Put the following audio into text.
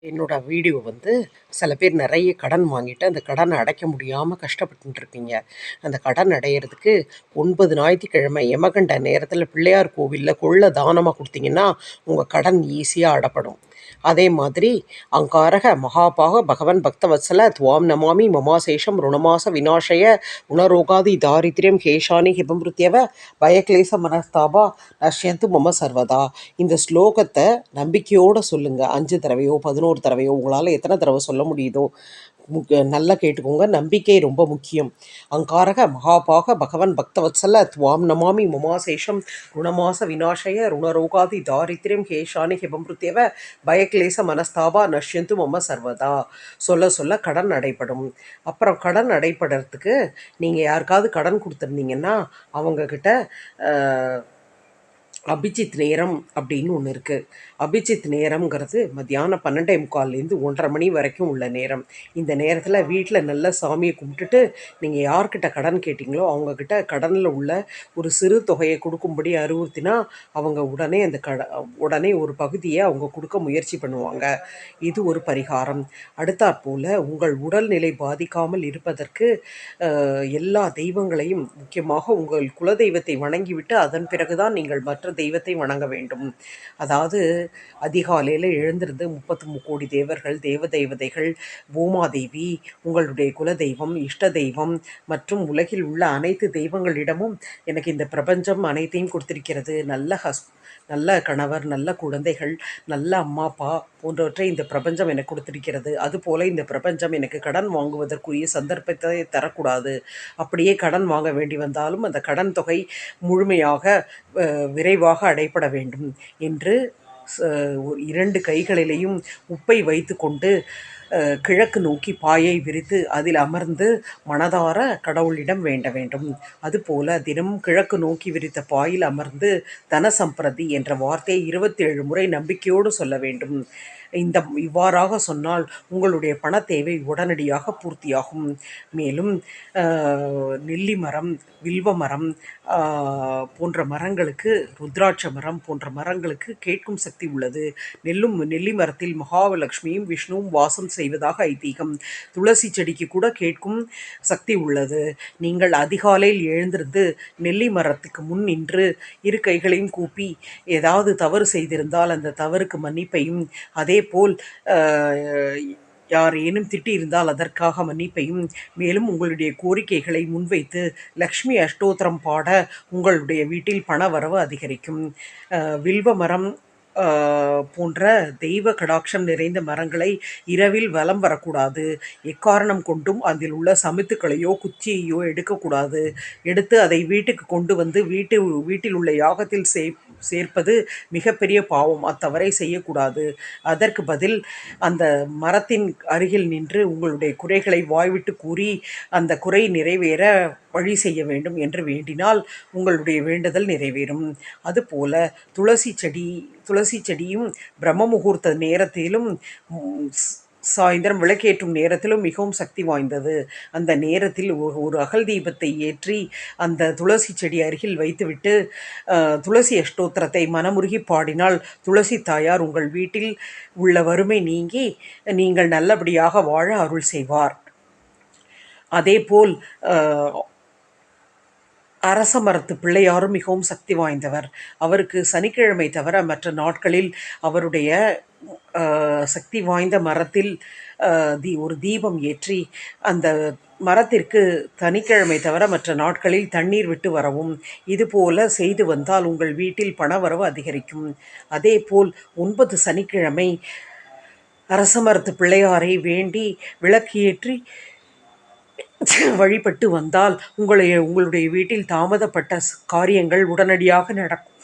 என்னோட வீடியோ சில பேர் நிறைய கடன் வாங்கிட்டு அந்த கடனை அடைக்க முடியாமல் கஷ்டப்பட்டு இருக்கீங்க. அந்த கடன் அடையிறதுக்கு 9 ஞாயிற்றுக்கிழமை யமகண்ட நேரத்தில் பிள்ளையார் கோவிலில் கொள்ள தானமாக கொடுத்தீங்கன்னா உங்கள் கடன் ஈஸியாக அடப்படும். அதே மாதிரி அங்காரக மகாபாக பகவன் பக்தவத்சல துவாம் நமாமி மமாசேஷம் ருணமாச விநாசய உணரோகாதி தாரித்ரியம் கேஷானி ஹிபமிருத்தியவ பயக்லேச மனஸ்தாபா நஷ்யந்து மம சர்வதா. இந்த ஸ்லோகத்தை நம்பிக்கையோடு சொல்லுங்கள். 5 தடவையோ 11 தடவையோ உங்களால் எத்தனை தடவை சொல்ல முடியுதோ நல்லா கேட்டுக்கோங்க. நம்பிக்கை ரொம்ப முக்கியம். அங்காரக மகாபாக பகவன் பக்தவத்சல துவாம் நமாமி மமாசேஷம் ருணமாச விநாசய ருணரோகாதி தாரித்ரியம் கேஷானி ஹிபமிருத்தியவ பயக்லேச மனஸ்தாபா நஷ்யந்து மம சர்வதா. சொல்ல சொல்ல கடன் அடைப்படும். அப்புறம் கடன் அடைப்படுறதுக்கு நீங்கள் யாருக்காவது கடன் கொடுத்துருந்தீங்கன்னா அவங்கக்கிட்ட அபிஜித் நேரம் அப்படின்னு ஒன்று இருக்குது. அபிஜித் நேரம்ங்கிறது மத்தியானம் 12:45 1:30 மணி வரைக்கும் உள்ள நேரம். இந்த நேரத்தில் வீட்டில் நல்ல சாமியை கும்பிட்டுட்டு நீங்கள் யார்கிட்ட கடன் கேட்டிங்களோ அவங்கக்கிட்ட கடனில் உள்ள ஒரு சிறு தொகையை கொடுக்கும்படி அறிவுறுத்தினா அவங்க உடனே ஒரு பகுதியை அவங்க கொடுக்க முயற்சி பண்ணுவாங்க. இது ஒரு பரிகாரம். அடுத்தாற்போல் உங்கள் உடல்நிலை பாதிக்காமல் இருப்பதற்கு எல்லா தெய்வங்களையும் முக்கியமாக உங்கள் குலதெய்வத்தை வணங்கிவிட்டு அதன் பிறகுதான் நீங்கள் மற்ற தெய்வத்தை வணங்க வேண்டும். அதாவது அதிகாலையில் எழுந்திருந்து 33 கோடி தேவர்கள், தேவதைகள், பூமாதேவி, உங்களுடைய குலதெய்வம், இஷ்ட தெய்வம் மற்றும் உலகில் உள்ள அனைத்து தெய்வங்களிடமும் எனக்கு இந்த பிரபஞ்சம் அனைத்தையும் கொடுத்திருக்கிறது. நல்ல கணவர், நல்ல குழந்தைகள், நல்ல அம்மா அப்பா போன்றவற்றை இந்த பிரபஞ்சம் எனக்கு கொடுத்திருக்கிறது. அதுபோல் இந்த பிரபஞ்சம் எனக்கு கடன் வாங்குவதற்குரிய சந்தர்ப்பத்தை தரக்கூடாது. அப்படியே கடன் வாங்க வேண்டி வந்தாலும் அந்த கடன் தொகை முழுமையாக விரைவாக அடைபட வேண்டும் என்று 2 கைகளிலேயும் உப்பை வைத்து கொண்டு கிழக்கு நோக்கி பாயை விரித்து அதில் அமர்ந்து மனதார கடவுளிடம் வேண்ட வேண்டும். அதுபோல தினமும் கிழக்கு நோக்கி விரித்த பாயில் அமர்ந்து தனசம்பிரதி என்ற வார்த்தையை 27 முறை நம்பிக்கையோடு சொல்ல வேண்டும். இவ்வாறாக சொன்னால் உங்களுடைய பண தேவை உடனடியாக பூர்த்தியாகும். மேலும் நெல்லி மரம், வில்வ மரம் போன்ற மரங்களுக்கு, ருத்ராட்ச மரம் போன்ற மரங்களுக்கு கேட்கும் சக்தி உள்ளது. நெல்லி மரத்தில் மகாலட்சுமியும் விஷ்ணுவும் வாசம் செய்வதாக ஐதீகம். துளசி செடிக்கு கூட கேட்கும் சக்தி உள்ளது. நீங்கள் அதிகாலையில் எழுந்திருந்து நெல்லி மரத்துக்கு முன் நின்று 2 கைகளையும் கூப்பி ஏதாவது தவறு செய்திருந்தால் அந்த தவறுக்கு மன்னிப்பையும், அதேபோல் யாரேனும் திட்டியிருந்தால் அதற்காக மன்னிப்பையும், மேலும் உங்களுடைய கோரிக்கைகளை முன்வைத்து லக்ஷ்மி அஷ்டோத்திரம் பாட உங்களுடைய வீட்டில் பண வரவு அதிகரிக்கும். வில்வ மரம் போன்ற தெய்வ கடாட்சம் நிறைந்த மரங்களை இரவில் வலம் வரக்கூடாது. எக்காரணம் கொண்டும் அதில் உள்ள சமித்துக்களையோ குச்சியையோ எடுக்கக்கூடாது. எடுத்து அதை வீட்டுக்கு கொண்டு வந்து வீட்டில் உள்ள யாகத்தில் சேர்ப்பது மிகப்பெரிய பாவம். அத்தவறை செய்யக்கூடாது. அதற்கு பதில் அந்த மரத்தின் அருகில் நின்று உங்களுடைய குறைகளை வாய்விட்டு கூறி அந்த குறை நிறைவேற வழி செய்ய வேண்டும் என்று வேண்டினால் உங்களுடைய வேண்டுதல் நிறைவேறும். அதுபோல துளசி செடியும் பிரம்ம முகூர்த்த நேரத்திலும் சாயந்தரம் விளக்கேற்றும் நேரத்திலும் மிகவும் சக்தி வாய்ந்தது. அந்த நேரத்தில் ஒரு அகல் தீபத்தை ஏற்றி அந்த துளசி செடி அருகில் வைத்துவிட்டு துளசி அஷ்டோத்திரத்தை மனமுருகி பாடினால் துளசி தாயார் உங்கள் வீட்டில் உள்ள வறுமை நீங்கி நீங்கள் நல்லபடியாக வாழ அருள் செய்வார். அதேபோல் அரச மரத்து பிள்ளையாரும் மிகவும் சக்தி வாய்ந்தவர். அவருக்கு சனிக்கிழமை தவிர மற்ற நாட்களில் அவருடைய சக்தி வாய்ந்த மரத்தில் ஒரு தீபம் ஏற்றி அந்த மரத்திற்கு சனிக்கிழமை தவிர மற்ற நாட்களில் தண்ணீர் விட்டு வரவும். இதுபோல செய்து வந்தால் உங்கள் வீட்டில் பணவரவு அதிகரிக்கும். அதேபோல் 9 சனிக்கிழமை அரச மரத்து பிள்ளையாரை வேண்டி விளக்கு ஏற்றி வழிபட்டு வந்தால் உங்களுடைய வீட்டில் தாமதப்பட்ட காரியங்கள் உடனடியாக நடக்கும்.